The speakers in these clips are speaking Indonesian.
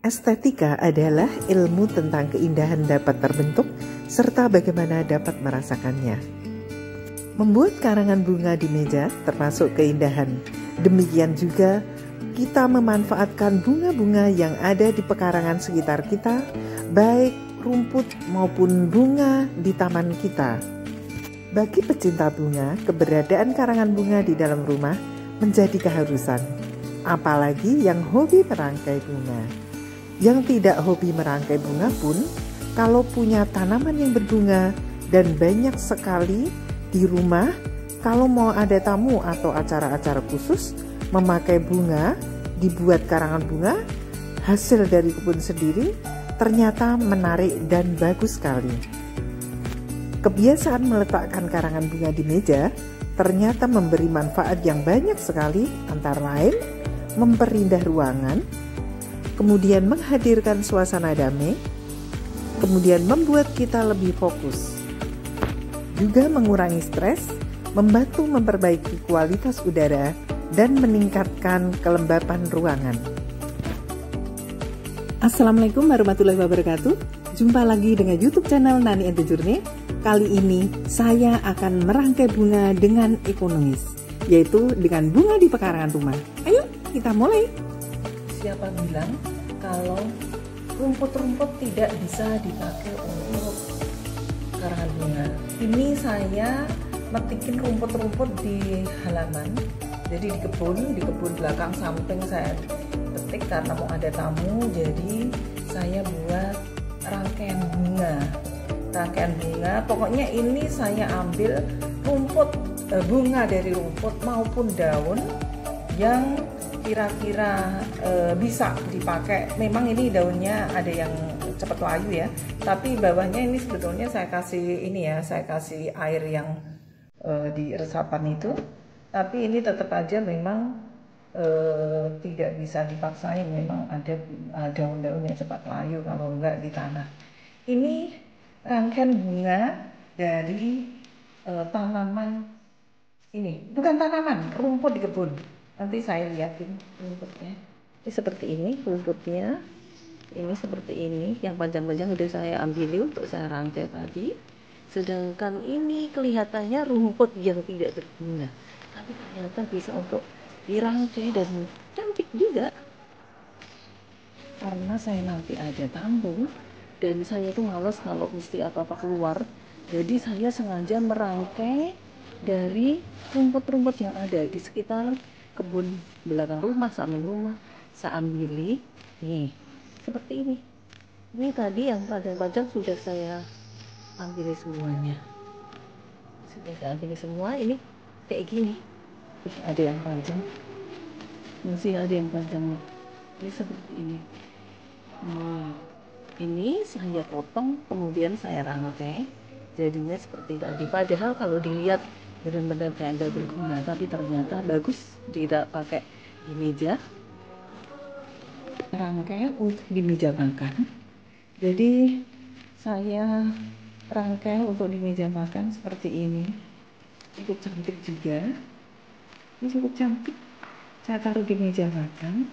Estetika adalah ilmu tentang keindahan dapat terbentuk serta bagaimana dapat merasakannya. Membuat karangan bunga di meja termasuk keindahan. Demikian juga kita memanfaatkan bunga-bunga yang ada di pekarangan sekitar kita, baik rumput maupun bunga di taman kita. Bagi pecinta bunga, keberadaan karangan bunga di dalam rumah menjadi keharusan, apalagi yang hobi merangkai bunga. Yang tidak hobi merangkai bunga pun, kalau punya tanaman yang berbunga dan banyak sekali di rumah, kalau mau ada tamu atau acara-acara khusus, memakai bunga, dibuat karangan bunga, hasil dari kebun sendiri, ternyata menarik dan bagus sekali. Kebiasaan meletakkan karangan bunga di meja ternyata memberi manfaat yang banyak sekali, antara lain memperindah ruangan, kemudian menghadirkan suasana damai, kemudian membuat kita lebih fokus, juga mengurangi stres, membantu memperbaiki kualitas udara, dan meningkatkan kelembapan ruangan. Assalamualaikum warahmatullahi wabarakatuh. Jumpa lagi dengan YouTube channel Nani and the Journey. Kali ini saya akan merangkai bunga dengan ekonomis, yaitu dengan bunga di pekarangan rumah. Ayo kita mulai. Siapa bilang kalau rumput-rumput tidak bisa dipakai untuk karangan bunga? Ini saya metikin rumput-rumput di halaman, jadi di kebun belakang samping saya petik karena mau ada tamu, jadi saya buat rangkaian bunga. Pokoknya ini saya ambil rumput, bunga dari rumput maupun daun yang kira-kira bisa dipakai. Memang ini daunnya ada yang cepat layu ya, tapi bawahnya ini sebetulnya saya kasih air yang di resapan itu, tapi ini tetap aja memang tidak bisa dipaksain, memang ada daun-daun yang cepat layu kalau enggak di tanah. Ini rangkaian bunga dari tanaman, ini bukan tanaman, rumput di kebun. Nanti saya lihatin rumputnya. Ini seperti ini rumputnya. Ini seperti ini. Yang panjang-panjang udah saya ambil untuk saya rangkai tadi. Sedangkan ini kelihatannya rumput yang tidak berguna, tapi ternyata bisa untuk dirangkai dan cantik juga. Karena saya nanti ada tamu dan saya itu males kalau mesti apa-apa keluar. Jadi saya sengaja merangkai dari rumput-rumput yang ada di sekitar kebun belakang rumah, samping rumah. Saya ambil nih seperti ini. Ini tadi yang panjang-panjang sudah saya ambil semuanya. Sudah saya ambil semua. Ini kayak gini. Ada yang panjang, masih ada yang panjang. Ini seperti ini. Ini saya potong, kemudian saya rangkai. Jadinya seperti tadi. Padahal kalau dilihat benar-benar kayak nggak berguna, tapi ternyata bagus. Tidak pakai di meja, rangkai untuk di meja makan. Jadi saya rangkai untuk di meja makan seperti ini. Cukup cantik juga. Ini cukup cantik. Saya taruh di meja makan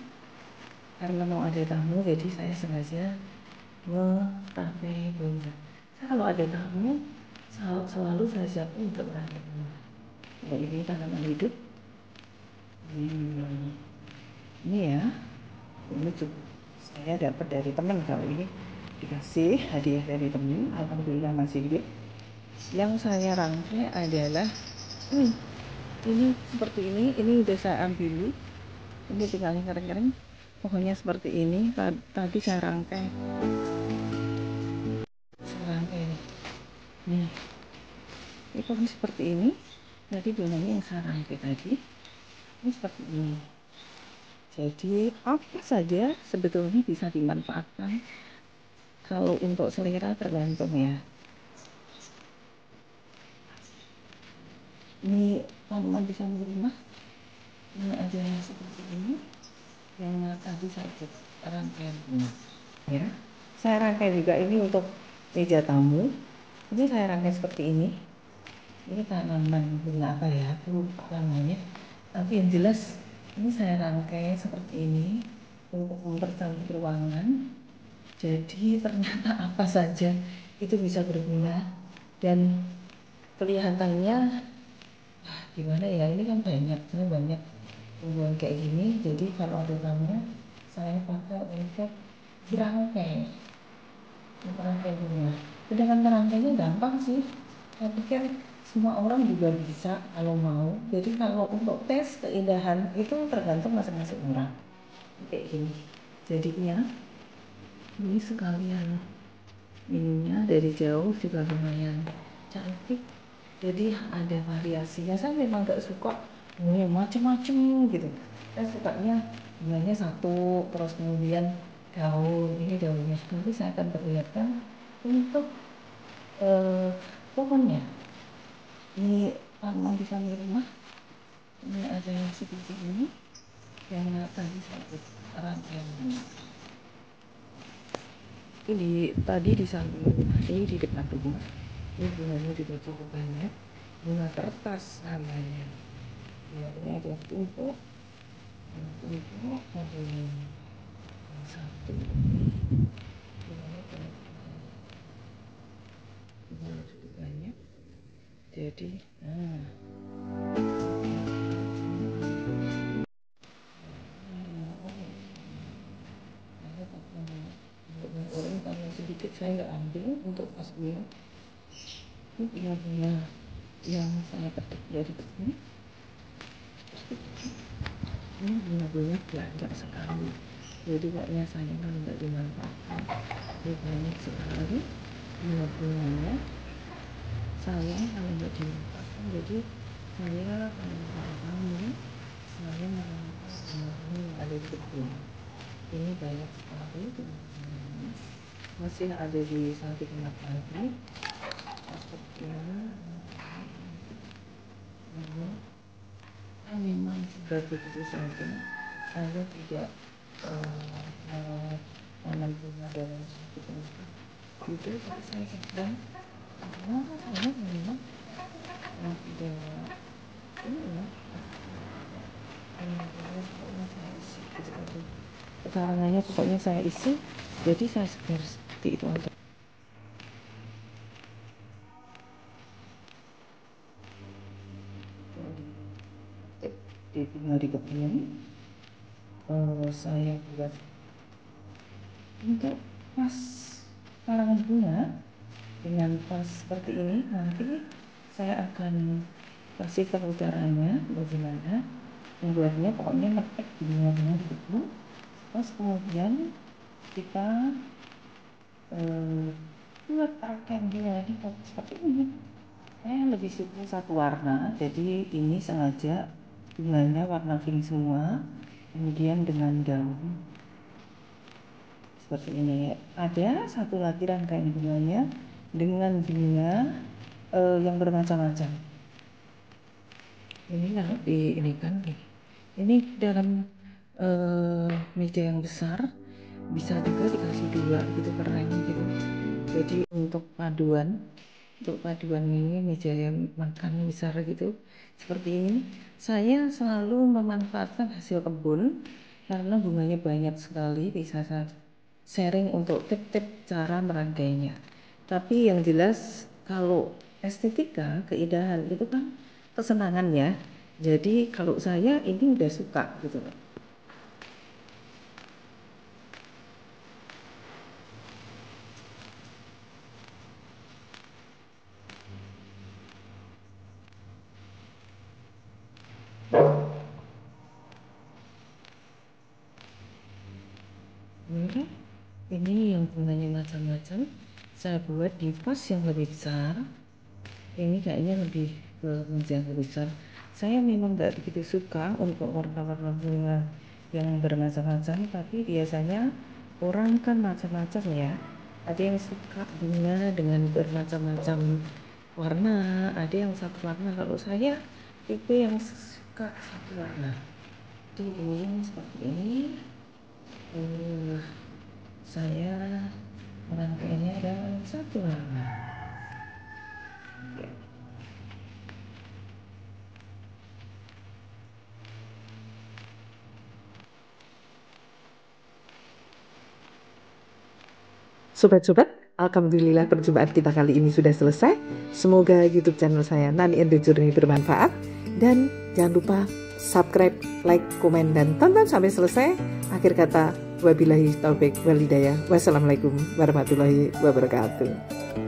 karena mau ada tamu, jadi saya sengaja merangkai bunga. Kalau ada tamu selalu saya siapkan untuk rangkai bunga. Ini tanaman hidup. Ini ya, ini cukup saya dapat dari teman. Kalau ini dikasih hadiah dari teman, alhamdulillah masih hidup. Yang saya rangkai adalah ini seperti ini udah saya ambil. Ini tinggal kering-kering. Pokoknya seperti ini. Tadi saya rangkai nih. Ini pokoknya seperti ini. Tadi bunganya yang saya rangkai tadi. Ini seperti ini. Jadi apa saja sebetulnya bisa dimanfaatkan. Kalau untuk selera tergantung ya. Ini tanaman bisa di rumah. Ini ada yang seperti ini. Yang tadi saya rangkaian bunga. Ya, saya rangkai juga ini untuk meja tamu. Ini saya rangkai seperti ini. Ini tanaman bunga apa ya? Lupa namanya. Tapi yang jelas ini saya rangkai seperti ini. untuk mempercantik ruangan. Jadi ternyata apa saja itu bisa berguna dan kelihatannya gimana ya, ini kan saya banyak tumbuhan kayak gini, jadi kalau ada tamu saya pakai untuk dirangkai bunga. Sedangkan merangkainya gampang sih, saya pikir semua orang juga bisa kalau mau. Jadi kalau untuk tes keindahan itu tergantung masing-masing orang. Kayak gini jadinya ini sekalian ininya dari jauh juga lumayan cantik, jadi ada variasinya. Saya memang gak suka macem-macem gitu, saya sukanya bunganya satu terus kemudian daun. Ini daunnya nanti saya akan perlihatkan untuk pohonnya. Ini tanaman di samping rumah, ini ada yang seperti ini yang tadi saya rangkaian. Ini tadi di samping rumah, ini di depan rumah. Ini bunganya juga cukup banyak, bunga kertas namanya. Ya, ini ada yang tumpuk, ada yang satu. Bunganya cukup banyak. Jadi, orang karena sedikit saya nggak ambil untuk pasnya. Ini bunga-bunga yang saya petik dari sini. Ini bunga-bunga banyak sekali, jadi kayaknya sayang kalau nggak dimanfaatkan. Ini banyak sekali bunga-bunganya, sayang kalau nggak dimanfaatkan. Jadi saya kalau ada tamu, saya menanamkan bunga-bunga yang ada di kebun. Ini banyak sekali bunga-bunganya, masih ada di samping rumah lagi seperti ini. Memang sudah begitu saja, saya tidak menanam bunga dalam satu tempat gitu. Saya sedang karena saya memang tidak pokoknya saya isi gitu aja, pekarangannya pokoknya saya isi, jadi saya segar seperti itu aja. Tinggal di kebun saya buat untuk pas karangan bunga dengan pas seperti ini. Nanti saya akan kasihkan udaranya bagaimana membuatnya. Pokoknya ngetek bunga-bunga di kebun, terus kemudian kita buat rangkaian bunga di seperti ini. Saya lebih suka satu warna, jadi ini sengaja bunganya warna pink semua, kemudian dengan daun seperti ini. Ada satu lagi rangkaian bunganya dengan bunga yang bermacam-macam. Ini kalau di ini kan nih, ini dalam meja yang besar bisa juga dikasih dua gitu, keren gitu. Jadi untuk paduan ini meja yang makan besar gitu seperti ini. Saya selalu memanfaatkan hasil kebun karena bunganya banyak sekali, bisa saya sharing untuk tip-tip cara merangkainya. Tapi yang jelas kalau estetika keindahan itu kan kesenangan ya, jadi kalau saya ini udah suka gitu loh. Ini yang bunganya macam-macam saya buat di vas yang lebih besar. Ini kayaknya lebih ke yang lebih besar. Saya memang nggak begitu suka untuk warna-warna bunga yang bermacam-macam, tapi biasanya orang kan macam-macam ya. Ada yang suka bunga dengan bermacam-macam warna, ada yang satu warna. Kalau saya tipe yang suka satu warna. Jadi ini seperti ini. Saya merangkainya dalam satu warna. Sobat-sobat, alhamdulillah perjumpaan kita kali ini sudah selesai. Semoga YouTube channel saya Nani and the Journey bermanfaat. Dan jangan lupa subscribe, like, komen, dan tonton sampai selesai. Akhir kata, wabillahi taufik wal hidayah. Wassalamualaikum warahmatullahi wabarakatuh.